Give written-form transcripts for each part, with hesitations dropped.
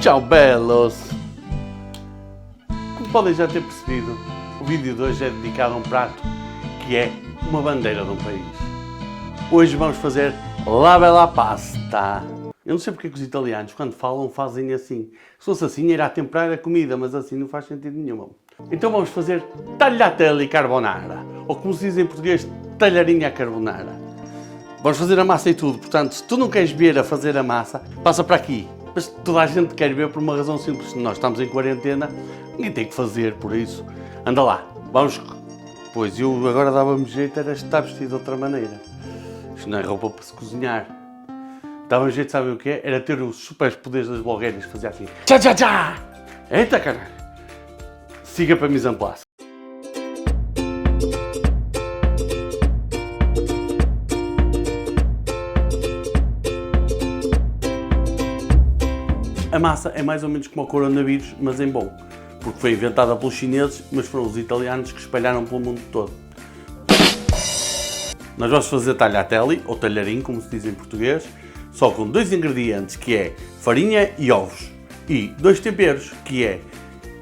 Tchau, belos! Como podem já ter percebido, o vídeo de hoje é dedicado a um prato que é uma bandeira de um país. Hoje vamos fazer la bella pasta. Eu não sei porque que os italianos, quando falam, fazem assim. Se fosse assim, era a temperar a comida, mas assim não faz sentido nenhum. Então vamos fazer tagliatelle carbonara, ou como se diz em português, talharinha carbonara. Vamos fazer a massa e tudo, portanto, se tu não queres ver a fazer a massa, passa para aqui. Mas toda a gente quer ver por uma razão simples. Nós estamos em quarentena, ninguém tem que fazer, por isso, anda lá, vamos. Pois, eu agora dava-me jeito, era estar vestido de outra maneira. Isto não é roupa para se cozinhar. Dava-me jeito, sabem o que é? Era ter os super poderes das blogueiras, que fazia assim. Tchá, tchá, tchá! Eita, caralho! Siga para a mise en place. A massa é mais ou menos como o coronavírus, mas em bom. Porque foi inventada pelos chineses, mas foram os italianos que espalharam pelo mundo todo. Nós vamos fazer tagliatelle, ou talharim, como se diz em português, só com dois ingredientes, que é farinha e ovos. E dois temperos, que é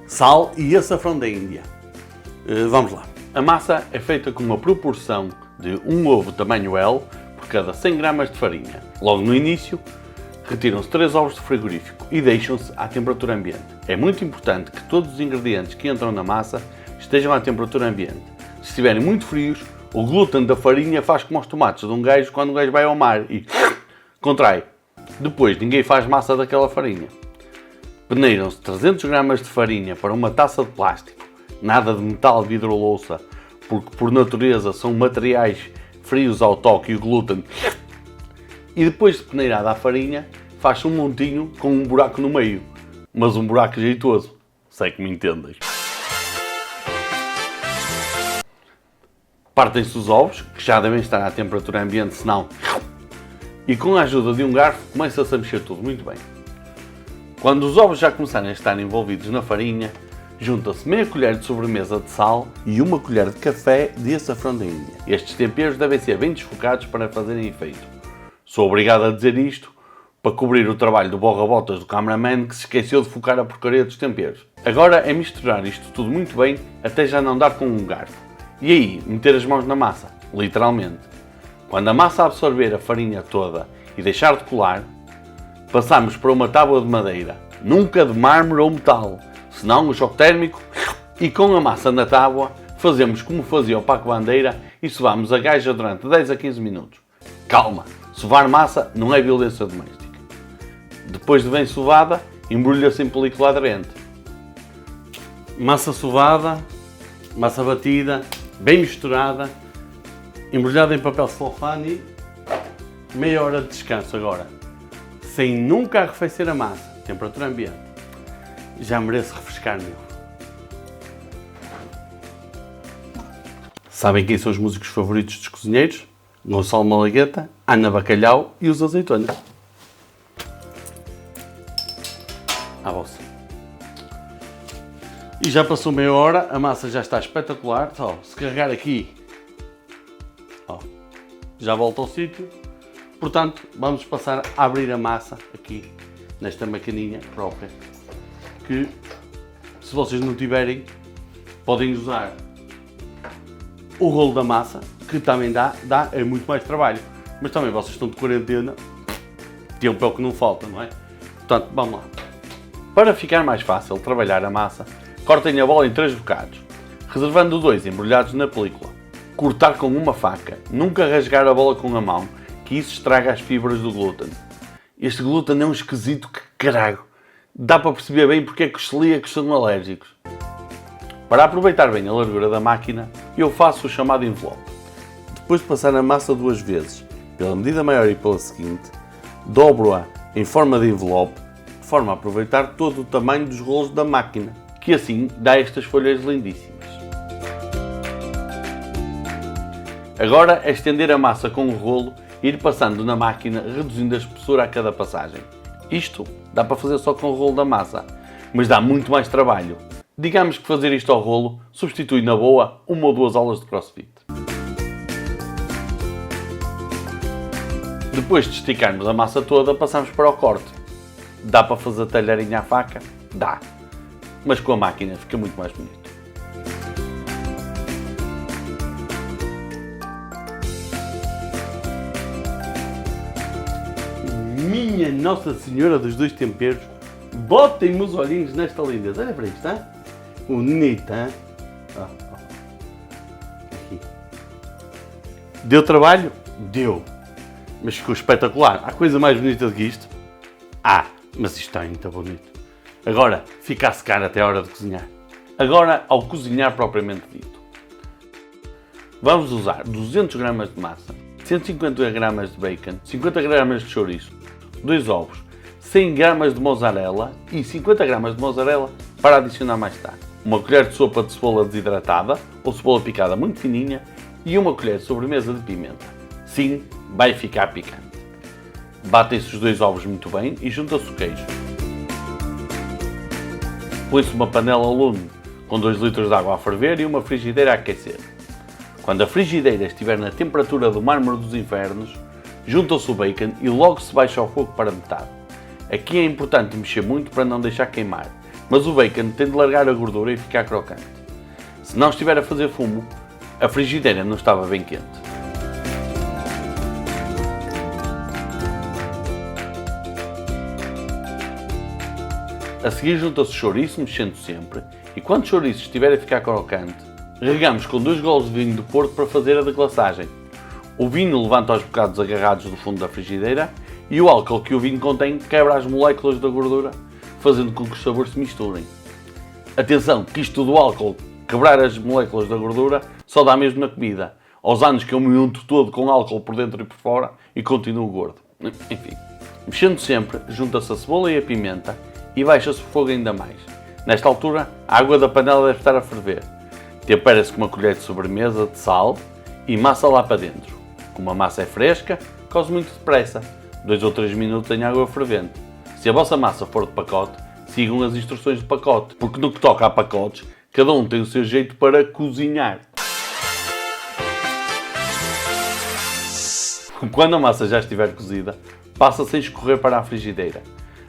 sal e açafrão da Índia. Vamos lá. A massa é feita com uma proporção de um ovo tamanho L por cada 100 gramas de farinha. Logo no início, retiram-se 3 ovos do frigorífico e deixam-se à temperatura ambiente. É muito importante que todos os ingredientes que entram na massa estejam à temperatura ambiente. Se estiverem muito frios, o glúten da farinha faz como os tomates de um gajo quando um gajo vai ao mar e contrai. Depois ninguém faz massa daquela farinha. Peneiram-se 300 gramas de farinha para uma taça de plástico, nada de metal, vidro ou louça, porque por natureza são materiais frios ao toque e o glúten. E depois de peneirada a farinha, faz-se um montinho com um buraco no meio, mas um buraco jeitoso, sei que me entendes. Partem-se os ovos, que já devem estar à temperatura ambiente, senão... E com a ajuda de um garfo, começa-se a mexer tudo muito bem. Quando os ovos já começarem a estar envolvidos na farinha, junta-se meia colher de sobremesa de sal e uma colher de café de açafrão da Índia. Estes temperos devem ser bem desfocados para fazerem efeito. Sou obrigado a dizer isto para cobrir o trabalho do borra-botas do cameraman que se esqueceu de focar a porcaria dos temperos. Agora é misturar isto tudo muito bem até já não dar com um garfo. E aí, meter as mãos na massa, literalmente. Quando a massa absorver a farinha toda e deixar de colar, passamos para uma tábua de madeira, nunca de mármore ou metal, senão o choque térmico, e com a massa na tábua fazemos como fazia o Paco Bandeira e sovamos a gaja durante 10 a 15 minutos. Calma, sovar massa não é violência doméstica. Depois de bem sovada, embrulha-se em película aderente. Massa sovada, massa batida, bem misturada, embrulhada em papel celofane e meia hora de descanso agora. Sem nunca arrefecer a massa, temperatura ambiente. Já mereço refrescar-me. Sabem quem são os músicos favoritos dos cozinheiros? Gonçalo Malagueta, Ana Bacalhau e os azeitonas. À vossa. E já passou meia hora, a massa já está espetacular. Só se carregar aqui, já volta ao sítio. Portanto, vamos passar a abrir a massa aqui, nesta maquininha própria, que se vocês não tiverem, podem usar o rolo da massa, que também dá, é muito mais trabalho. Mas também vocês estão de quarentena, tempo é o que não falta, não é? Portanto, vamos lá. Para ficar mais fácil trabalhar a massa, cortem a bola em 3 bocados, reservando 2 embrulhados na película. Cortar com uma faca, nunca rasgar a bola com a mão, que isso estraga as fibras do glúten. Este glúten é um esquisito que caralho. Dá para perceber bem porque é que os celíacos são alérgicos. Para aproveitar bem a largura da máquina, eu faço o chamado envelope. Depois de passar a massa 2 vezes, pela medida maior e pela seguinte, dobro-a em forma de envelope, de forma a aproveitar todo o tamanho dos rolos da máquina, que assim dá estas folhas lindíssimas. Agora é estender a massa com o rolo e ir passando na máquina, reduzindo a espessura a cada passagem. Isto dá para fazer só com o rolo da massa, mas dá muito mais trabalho. Digamos que fazer isto ao rolo substitui na boa 1 ou 2 aulas de CrossFit. Depois de esticarmos a massa toda, passamos para o corte. Dá para fazer talharinha à faca? Dá. Mas com a máquina fica muito mais bonito. Minha Nossa Senhora dos Dois Temperos, botem-me os olhinhos nesta lindeza. Olha para isto, hein? Bonita, hein? Aqui. Deu trabalho? Deu. Mas ficou espetacular. Há coisa mais bonita do que isto? Mas isto está muito bonito. Agora, fica a secar até a hora de cozinhar. Agora, ao cozinhar propriamente dito. Vamos usar 200 gramas de massa, 150 gramas de bacon, 50 gramas de chouriço, 2 ovos, 100 gramas de mozzarella e 50 gramas de mozzarella para adicionar mais tarde. Uma colher de sopa de cebola desidratada ou cebola picada muito fininha e uma colher de sobremesa de pimenta. Sim, vai ficar picante. Batem-se os 2 ovos muito bem e junta-se o queijo. Põe-se uma panela ao lume com 2 litros de água a ferver e uma frigideira a aquecer. Quando a frigideira estiver na temperatura do mármore dos infernos, junta-se o bacon e logo se baixa o fogo para metade. Aqui é importante mexer muito para não deixar queimar, mas o bacon tem de largar a gordura e ficar crocante. Se não estiver a fazer fumo, a frigideira não estava bem quente. A seguir junta-se o chouriço, mexendo sempre, e quando o chouriço estiver a ficar crocante, regamos com 2 golos de vinho do Porto para fazer a deglaçagem. O vinho levanta os bocados agarrados do fundo da frigideira e o álcool que o vinho contém quebra as moléculas da gordura, fazendo com que os sabores se misturem. Atenção, que isto do álcool quebrar as moléculas da gordura só dá mesmo na comida. Aos anos que eu me unto todo com álcool por dentro e por fora e continuo gordo. Enfim, mexendo sempre, junta-se a cebola e a pimenta e baixa-se o fogo ainda mais. Nesta altura, a água da panela deve estar a ferver. Tempera-se com uma colher de sobremesa de sal e massa lá para dentro. Como a massa é fresca, coze muito depressa, 2 ou 3 minutos em água fervente. Se a vossa massa for de pacote, sigam as instruções do pacote, porque no que toca a pacotes, cada um tem o seu jeito para cozinhar. Quando a massa já estiver cozida, passa-se a escorrer para a frigideira.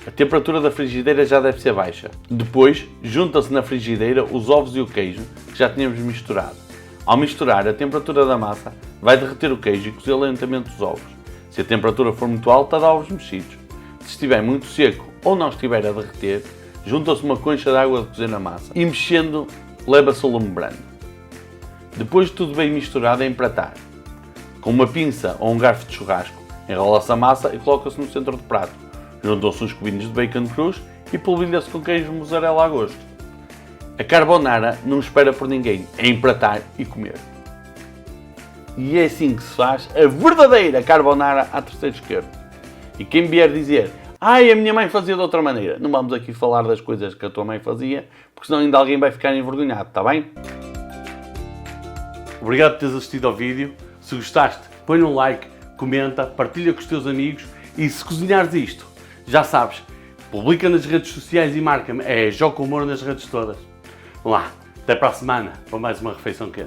A temperatura da frigideira já deve ser baixa. Depois, junta-se na frigideira os ovos e o queijo que já tínhamos misturado. Ao misturar, a temperatura da massa vai derreter o queijo e cozer lentamente os ovos. Se a temperatura for muito alta, dá ovos mexidos. Se estiver muito seco ou não estiver a derreter, junta-se uma concha de água de cozer na massa e mexendo, leva-se o lume brando. Depois de tudo bem misturado, é empratar. Com uma pinça ou um garfo de churrasco, enrola-se a massa e coloca-se no centro do prato. Juntam-se uns cubinhos de bacon crus e polvilha-se com queijo mussarela a gosto. A carbonara não espera por ninguém, é empratar e comer. E é assim que se faz a verdadeira carbonara à terceira esquerda. E quem vier dizer, a minha mãe fazia de outra maneira, não vamos aqui falar das coisas que a tua mãe fazia, porque senão ainda alguém vai ficar envergonhado, está bem? Obrigado por teres assistido ao vídeo. Se gostaste, põe um like, comenta, partilha com os teus amigos e se cozinhares isto, já sabes, publica nas redes sociais e marca-me, é Joca Humor nas redes todas. Vamos lá, até para a semana, para mais uma refeição quente.